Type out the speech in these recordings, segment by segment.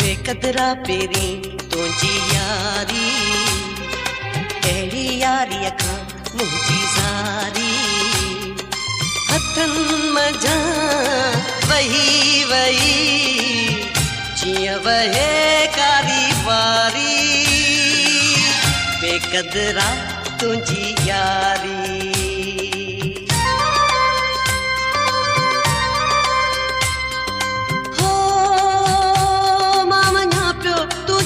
बेकदरा peri तुझी यारी, अहिड़ी यारी खां मुंहिंजी ज़ारी हथन मझां वही वही जीअं वहे कारी वारी। बेकदरा तुझी यारी।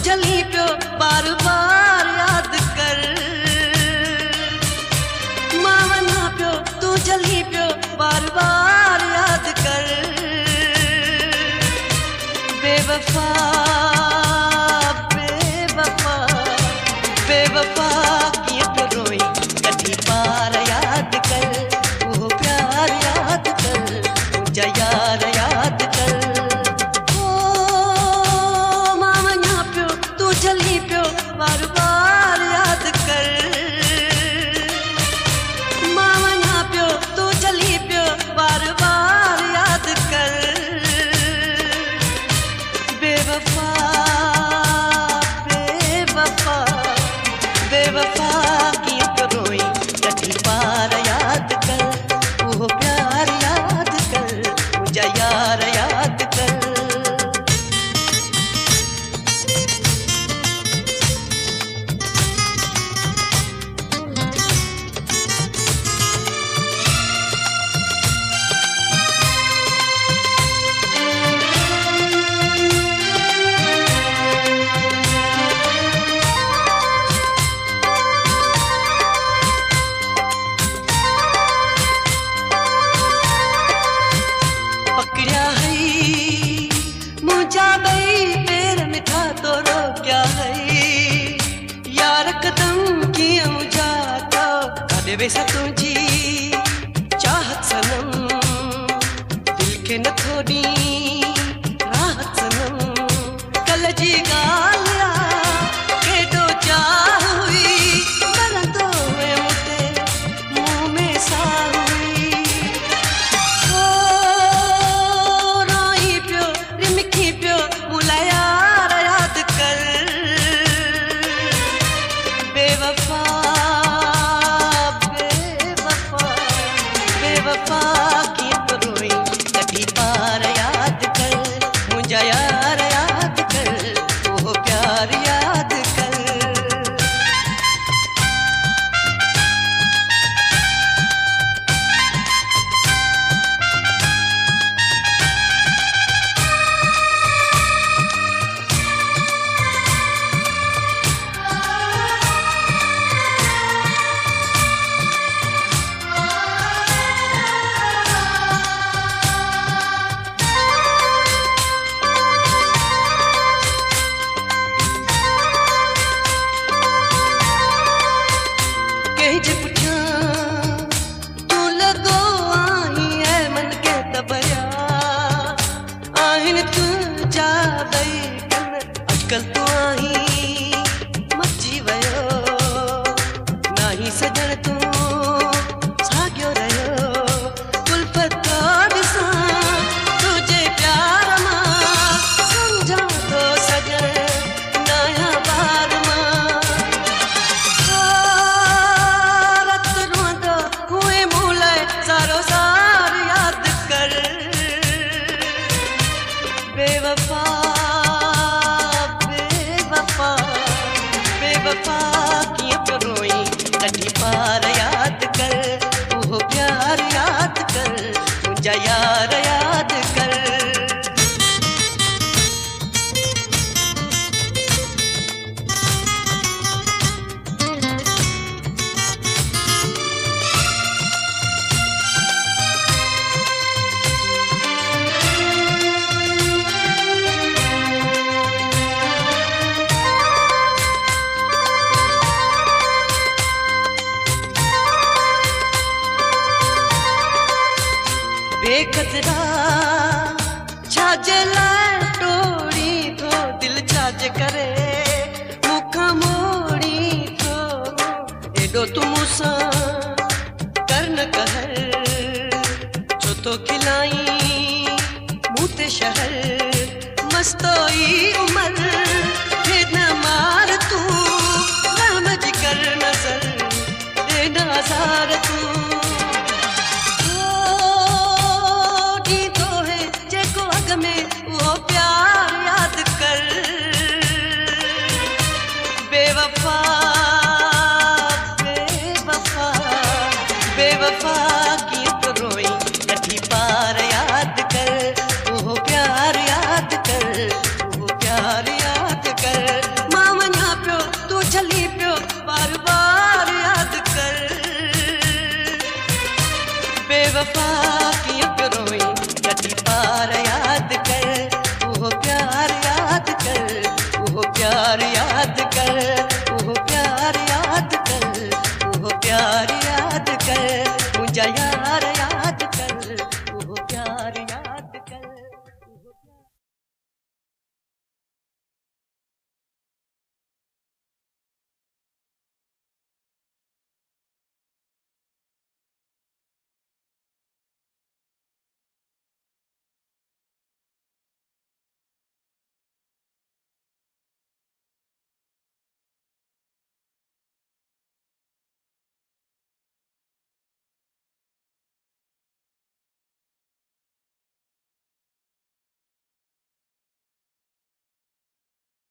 जली पियो बार बार याद कर, मां वञा पियो तू जली पियो बार बार याद कर। बेवफा बेवफा बेवफा कीअं पियो रोई कढी पार याद कर, उहो प्यार याद कर, मुंहिंजा यार याद कर। जली पियो बार बार याद कर, मां वञा पियो तू जली पियो बार बार याद कर। बेवफा बेवफा बेवफा कीअं पियो रोई कढी पार याद कर, उहो प्यार याद कर, मुंहिंजा यार याद कर। मुझा बई पैर मिठा तोरो क्या है यार कदम किए मुझा तो काॾे वेसा तुझी चाहत सनम, दिल के न थोड़ी राहत सनम। कल जी ॻाल्हि केॾो चाह हुई मरंदो हुए मुते मुंह में साह हुई। बेवफा बेवफा मूंसां कर न कहर जो तो खिलाई मूं ते शहर मस्तोई उमर हे न मार तू रहमत कर नजर दे नाज़ार तू तो है जेको अग में वो प्यार याद कर बेवफा बेवफा बेवफा की तो रोई कभी पार याद कर वो प्यार याद कर वो प्यार याद कर मां वञा पियो तू चली पियो बार बार याद कर बेवफा की तो रोई कभी पार याद कर वो प्यार याद कर वो प्यार याद कर